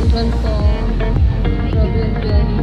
Saan pa? Grabe yung biyahe.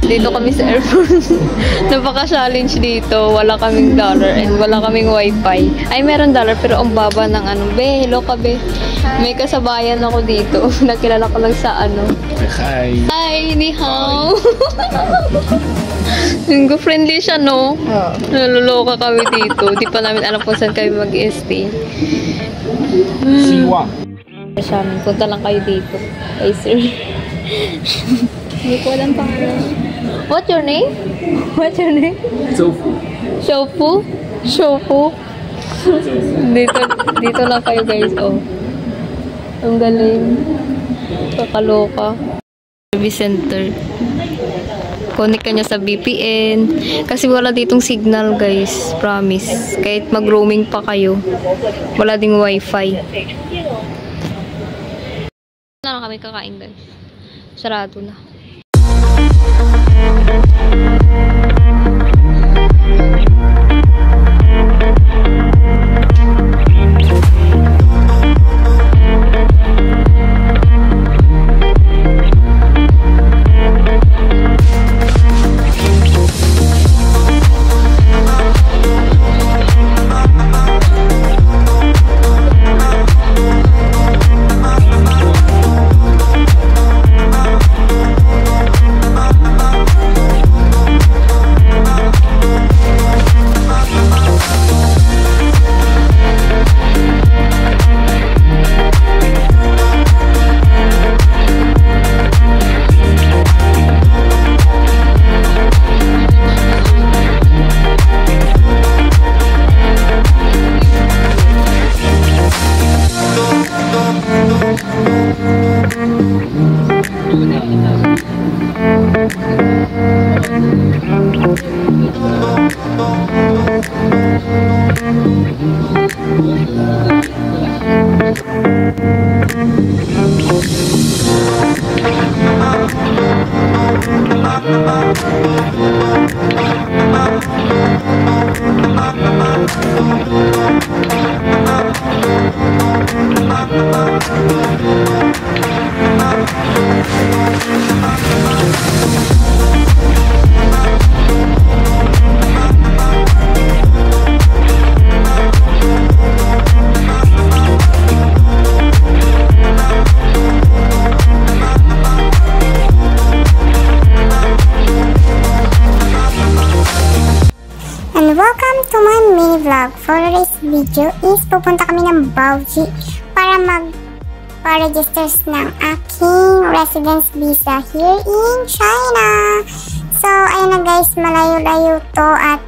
Dito kami sa airport. Napaka-challenge dito. Wala kaming dollar and wala kaming wifi. Ay, meron dollar pero ang baba ng ano. Be, hello ka be. May kasabayan ako dito. Nakilala ko lang sa ano. Hi. Hi, ni hao. Friendly siya, no? Oo. Naluloka kami dito. Di pa namin alam kung saan kami mag-stay. Siwa. Sa amin, punta lang kayo dito. Ay, sir. Hindi ko alam pangalan. What's your name? What's your name? Shofu. Shofu? Shofu? Dito lang kayo guys, oh. Ang galing. Kakaloka. Service center. Connect ka niya sa VPN. Kasi wala ditong signal guys. Promise. Kahit mag-roaming pa kayo. Wala ding wifi. Wala na kami kakain guys. Sarado na. Welcome to my mini vlog. For this video is pupunta kami ng Baoji para magpa-register ng aking residence visa here in China. So, ayun na guys, malayo-layo to at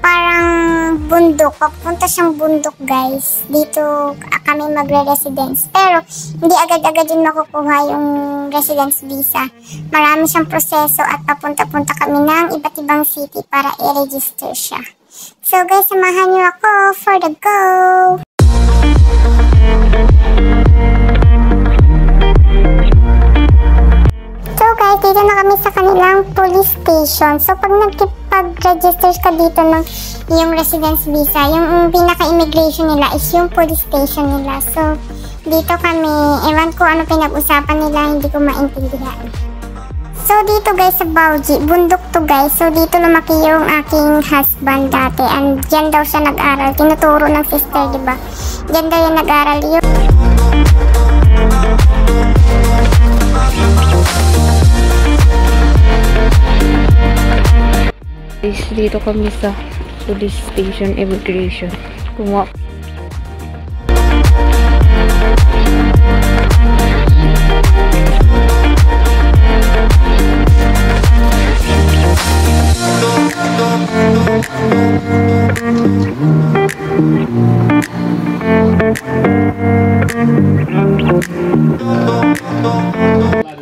parang siyang bundok. Papunta siyang bundok, guys. Dito kami magre-residence. Pero, hindi agad-agad din makukuha yung residence visa. Marami siyang proseso at papunta-punta kami ng iba't ibang city para i-register siya. So, guys, samahan niyo ako for the go! So guys, dito na kami sa kanilang police station. So pag nagkipag-register ka dito ng yung residence visa, yung pinaka-immigration nila is yung police station nila. So dito kami, ewan ko ano pinag-usapan nila, hindi ko maintindihan. So dito guys sa Bauji, bundok to guys. So dito lumaki yung aking husband dati. And dyan daw siya nag-aral. Tinuturo ng sister, diba? Dyan daw yung nag-aral yun. Dito kami sa police station immigration. Kumuha.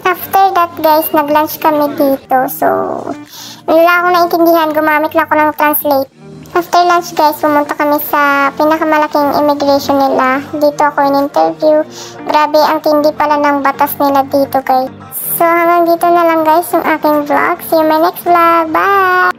After that guys, nag-lunch kami dito. So, wala akong naintindihan. Gumamit lang ako ng translate. After lunch guys, pumunta kami sa pinakamalaking immigration nila. Dito ako in-interview. Grabe, ang tindi pala ng batas nila dito guys. So, hanggang dito na lang guys yung aking vlog. See you in my next vlog. Bye!